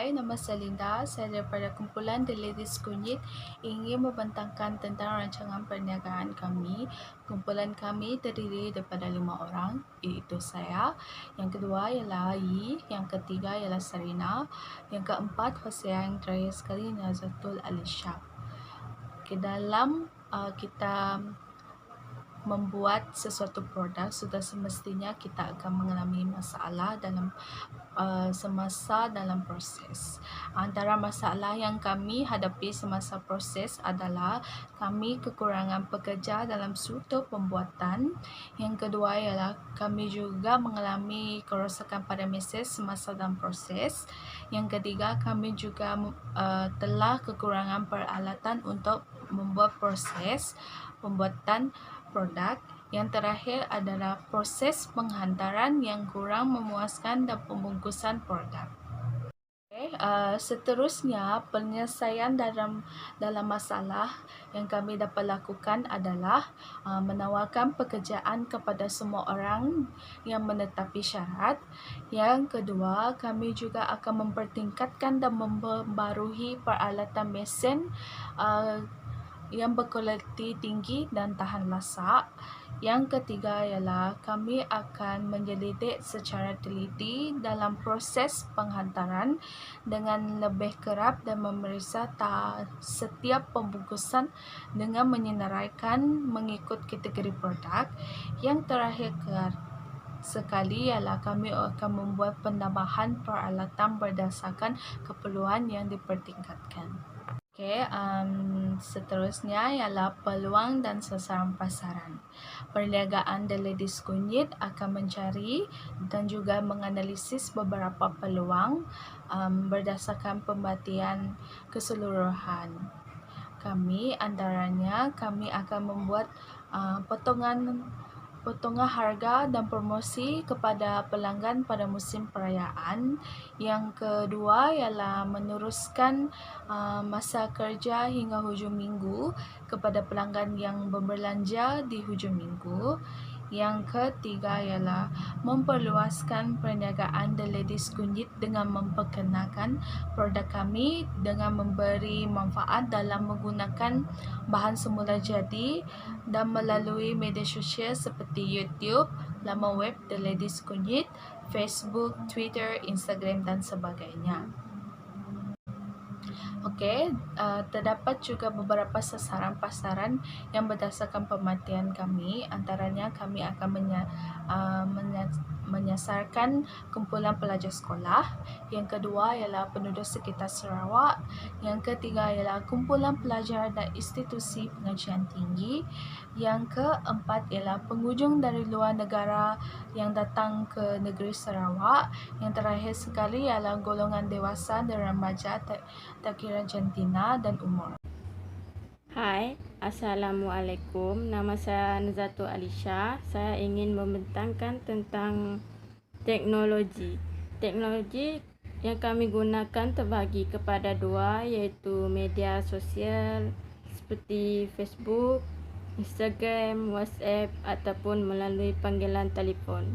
Hai, nama saya Linda. Saya daripada kumpulan The Ladies Kunyit ingin membentangkan tentang rancangan perniagaan kami. Kumpulan kami terdiri daripada 5 orang, iaitu saya. Yang kedua ialah Yi, yang ketiga ialah Sarina, yang keempat Hosea, yang terakhir sekali Nazatul Alisha. Dalam kita membuat sesuatu produk, sudah semestinya kita akan mengalami masalah semasa dalam proses. Antara masalah yang kami hadapi semasa proses adalah kami kekurangan pekerja dalam struktur pembuatan. Yang kedua ialah kami juga mengalami kerosakan pada mesin semasa dalam proses. Yang ketiga, kami juga telah kekurangan peralatan untuk membuat proses pembuatan produk. Yang terakhir adalah proses penghantaran yang kurang memuaskan dan pembungkusan produk. Seterusnya, penyelesaian dalam masalah yang kami dapat lakukan adalah menawarkan pekerjaan kepada semua orang yang menetapi syarat. Yang kedua, kami juga akan mempertingkatkan dan memperbarui peralatan mesin yang berkualiti tinggi dan tahan lasak. Yang ketiga ialah kami akan menyelidik secara teliti dalam proses penghantaran dengan lebih kerap dan memeriksa setiap pembungkusan dengan menyenaraikan mengikut kategori produk. Yang terakhir sekali ialah kami akan membuat penambahan peralatan berdasarkan keperluan yang dipertingkatkan. Seterusnya ialah peluang dan sasaran pasaran. Perniagaan The Ladies Kunyit akan mencari dan juga menganalisis beberapa peluang berdasarkan pemerhatian keseluruhan. Antaranya kami akan membuat potongan harga dan promosi kepada pelanggan pada musim perayaan. Yang kedua ialah meneruskan masa kerja hingga hujung minggu kepada pelanggan yang berbelanja di hujung minggu. Yang ketiga ialah memperluaskan perniagaan The Ladies Kunyit dengan memperkenalkan produk kami dengan memberi manfaat dalam menggunakan bahan semula jadi dan melalui media sosial seperti YouTube, laman web The Ladies Kunyit, Facebook, Twitter, Instagram dan sebagainya. Terdapat juga beberapa sasaran pasaran yang berdasarkan pemerhatian kami. Antaranya kami akan menyasarkan kumpulan pelajar sekolah. Yang kedua ialah penduduk sekitar Sarawak. Yang ketiga ialah kumpulan pelajar dan institusi pengajian tinggi. Yang keempat ialah pengunjung dari luar negara yang datang ke negeri Sarawak. Yang terakhir sekali ialah golongan dewasa dan remaja tak kira jantina dan umur. Hai, Assalamualaikum. Nama saya Nazatul Alisha. Saya ingin membentangkan tentang teknologi. Teknologi yang kami gunakan terbagi kepada dua, iaitu media sosial seperti Facebook, Instagram, WhatsApp ataupun melalui panggilan telefon.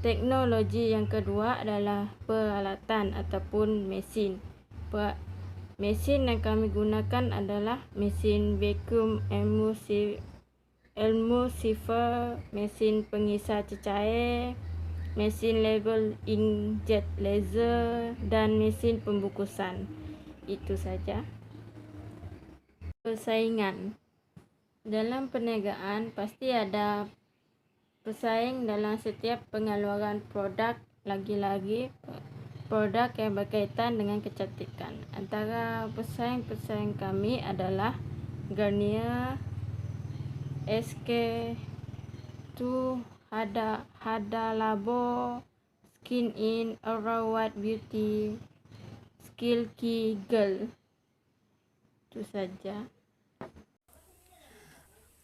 Teknologi yang kedua adalah peralatan ataupun mesin. Mesin yang kami gunakan adalah mesin vacuum emulsifier, mesin pengisar cecair, mesin label inkjet laser dan mesin pembungkusan. Itu saja. Persaingan. Dalam perniagaan pasti ada pesaing dalam setiap pengeluaran produk, lagi-lagi produk yang berkaitan dengan kecantikan. Antara pesaing kami adalah Garnier, SK2, Hada Labo, Skin In, Aura White Beauty, Skilky Girl. Itu saja.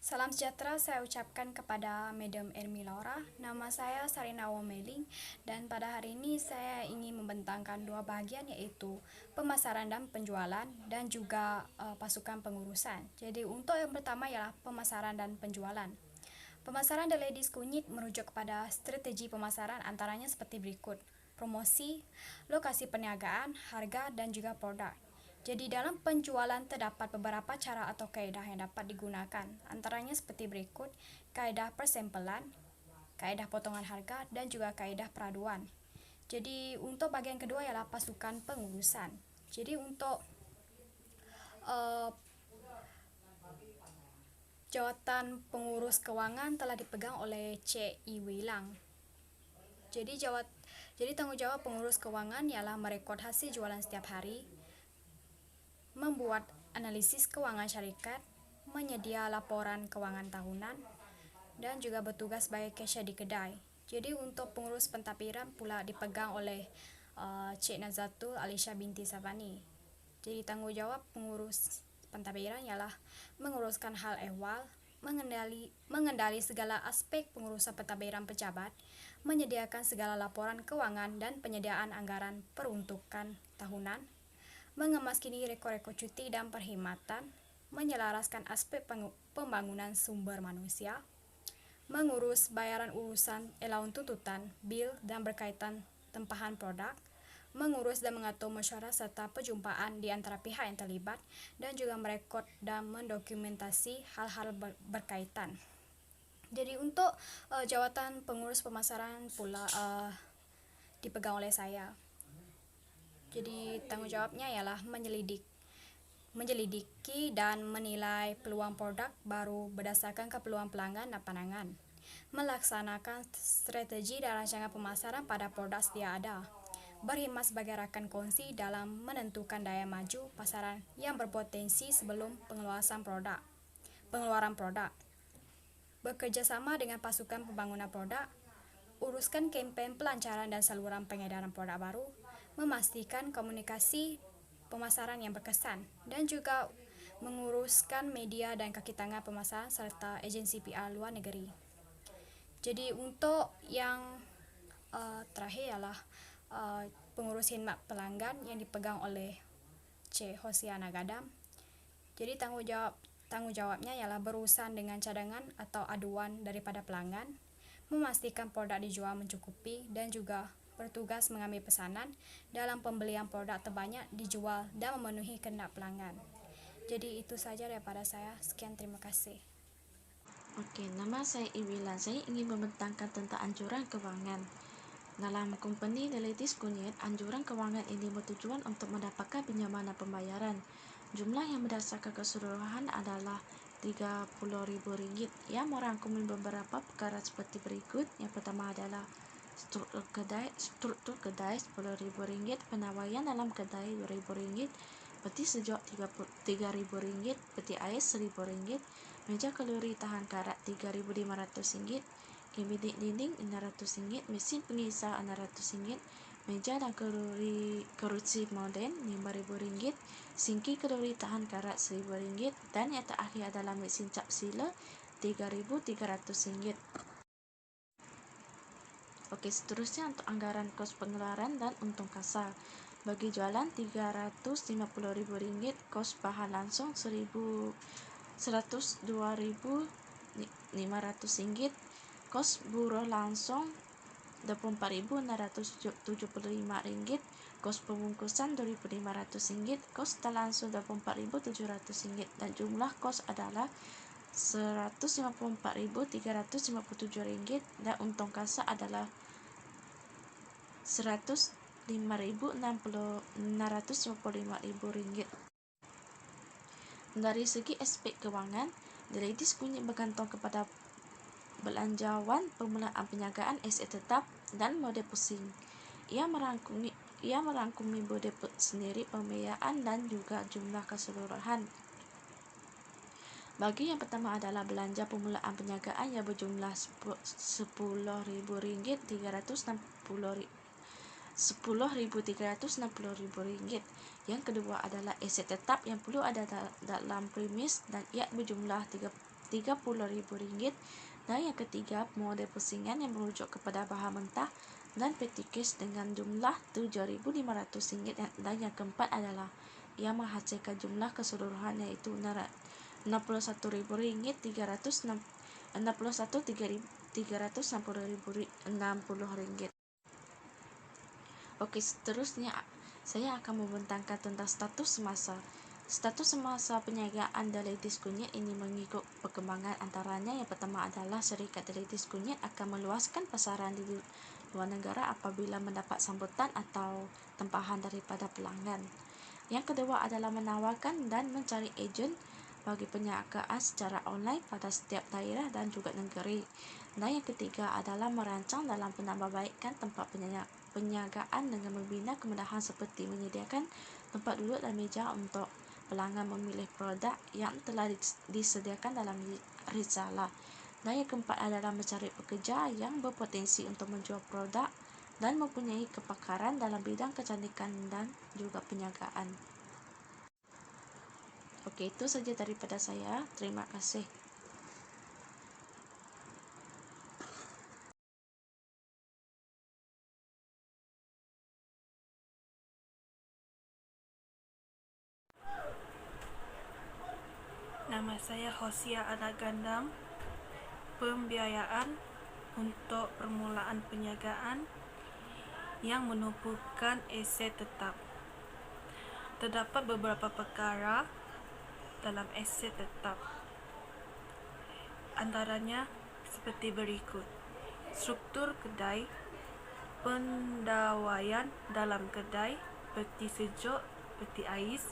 Salam sejahtera saya ucapkan kepada Madam Ermi Laura. Nama saya Sarina Womeling dan pada hari ini saya ingin membentangkan dua bahagian, iaitu pemasaran dan penjualan dan juga pasukan pengurusan. Jadi untuk yang pertama ialah pemasaran dan penjualan. Pemasaran The Ladies Kunyit merujuk kepada strategi pemasaran antaranya seperti berikut. promosi, lokasi perniagaan, harga, dan juga produk. Jadi dalam penjualan terdapat beberapa cara atau kaedah yang dapat digunakan, antaranya seperti berikut: kaedah persempelan, kaedah potongan harga, dan juga kaedah peraduan. Jadi untuk bagian kedua ialah pasukan pengurusan. Jadi untuk jawatan pengurus kewangan telah dipegang oleh Cik I Wilang. Jadi tanggung jawab pengurus kewangan ialah merekod hasil jualan setiap hari, membuat analisis kewangan syarikat, menyedia laporan kewangan tahunan, dan juga bertugas sebagai cashier di kedai. Jadi untuk pengurus pentadbiran pula dipegang oleh Cik Nazatul Alisha binti Savani. Jadi tanggungjawab pengurus pentadbiran ialah menguruskan hal ehwal, mengendali segala aspek pengurusan pentadbiran pejabat, menyediakan segala laporan kewangan dan penyediaan anggaran peruntukan tahunan, mengemas kini rekod-rekod cuti dan perkhidmatan, menyelaraskan aspek pembangunan sumber manusia, mengurus bayaran urusan elaun tuntutan, bil dan berkaitan tempahan produk, mengurus dan mengatur mesyuarat serta perjumpaan di antara pihak yang terlibat, dan juga merekod dan mendokumentasi hal-hal berkaitan. Jadi untuk jawatan pengurus pemasaran pula dipegang oleh saya. Jadi tanggungjawabnya ialah menyelidiki dan menilai peluang produk baru berdasarkan keperluan pelanggan dan pandangan, melaksanakan strategi dan rancangan pemasaran pada produk sedia ada, berkhidmat sebagai rakan kongsi dalam menentukan daya maju pasaran yang berpotensi sebelum pengeluaran produk, bekerjasama dengan pasukan pembangunan produk, uruskan kempen pelancaran dan saluran pengedaran produk baru, memastikan komunikasi pemasaran yang berkesan, dan juga menguruskan media dan kaki tangan pemasaran serta agensi PR luar negeri. Jadi untuk yang terakhir ialah pengurus khidmat pelanggan yang dipegang oleh Cik Hosiana Gadam. Jadi tanggungjawabnya ialah berurusan dengan cadangan atau aduan daripada pelanggan, memastikan produk dijual mencukupi, dan juga bertugas mengambil pesanan dalam pembelian produk terbanyak dijual dan memenuhi kehendak pelanggan. Jadi itu saja daripada saya. Sekian, terima kasih. Oke, nama saya Iwila. Saya ingin membentangkan tentang anjuran keuangan. Dalam company Delitis Kunyit, anjuran keuangan ini bertujuan untuk mendapatkan pinjaman pembayaran. Jumlah yang berdasarkan keseluruhan adalah Rp30.000 yang merangkumi beberapa perkara seperti berikut. Yang pertama adalah struktur kedai Rp10.000, penawaian dalam kedai Rp2.000, peti sejuk Rp3.000, peti ais Rp1.000, meja kalori tahan karat Rp3.500, kabinet dinding Rp600, mesin pengisar Rp600, meja dan kerusi moden Rp5.000, singki kalori tahan karat Rp1.000, dan yang terakhir adalah mesin cap sila Rp3.300. Oke, seterusnya untuk anggaran kos pengeluaran dan untung kasar. Bagi jualan Rp350.000, kos bahan langsung Rp102.500, kos buruh langsung Rp24.675, kos pembungkusan Rp2.500, kos tak langsung Rp24.700, dan jumlah kos adalah Rp154.357, dan untung kasar adalah Rp105.655. Dari segi aspek kewangan, Delitis Kunyit bergantung kepada belanjawan permulaan perniagaan aset tetap dan model pusing. Ia merangkumi model sendiri, pembiayaan, dan juga jumlah keseluruhan. Bagi yang pertama adalah belanja permulaan perniagaan yang berjumlah Rp10.360. Yang kedua adalah aset tetap yang perlu ada dalam premis dan ia berjumlah Rp30.000. Dan yang ketiga, model pusingan yang merujuk kepada bahan mentah dan peti cash dengan jumlah Rp7.500. Dan yang keempat adalah ia menghasilkan jumlah keseluruhan iaitu Rp61.360. Oke, seterusnya saya akan membentangkan tentang status semasa. Status semasa penyagaan Deletis Kunyit ini mengikut perkembangan antaranya. Yang pertama adalah syarikat Deletis Kunyit akan meluaskan pasaran di luar negara apabila mendapat sambutan atau tempahan daripada pelanggan. Yang kedua adalah menawarkan dan mencari ejen bagi penyagaan secara online pada setiap daerah dan juga negeri. Dan yang ketiga adalah merancang dalam penambahbaikan tempat penyagaan dengan membina kemudahan seperti menyediakan tempat duduk dan meja untuk pelanggan memilih produk yang telah disediakan dalam risalah. Dan yang keempat adalah mencari pekerja yang berpotensi untuk menjual produk dan mempunyai kepakaran dalam bidang kecantikan dan juga penyagaan. Oke, itu saja daripada saya. Terima kasih. Nama saya Hosia Anagandam. Pembiayaan untuk permulaan penjagaan yang menumpukan aset tetap. Terdapat beberapa perkara dalam aset tetap. Antaranya seperti berikut: struktur kedai, pendawaian dalam kedai, peti sejuk, peti ais,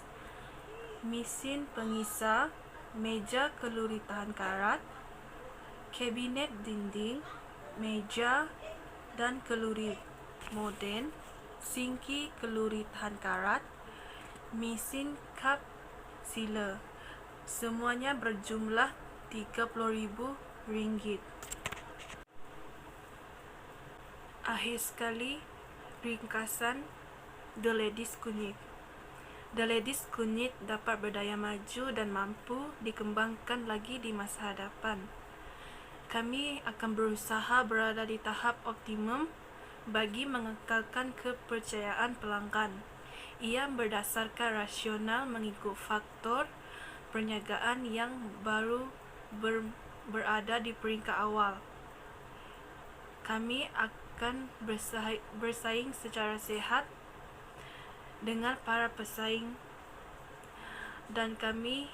mesin pengisar, meja keluri tahan karat, kabinet dinding, meja dan keluri moden, sinki keluri tahan karat, mesin kap sealer. Semuanya berjumlah RM30,000. Akhir sekali, ringkasan Deletis Kunyit. Deletis Kunyit dapat berdaya maju dan mampu dikembangkan lagi di masa hadapan. Kami akan berusaha berada di tahap optimum bagi mengekalkan kepercayaan pelanggan. Ia berdasarkan rasional mengikut faktor perniagaan yang baru berada di peringkat awal. Kami akan bersaing secara sihat dengan para pesaing dan kami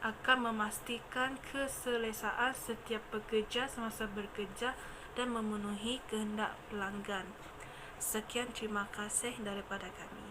akan memastikan keselesaan setiap pekerja semasa bekerja dan memenuhi kehendak pelanggan. Sekian, terima kasih daripada kami.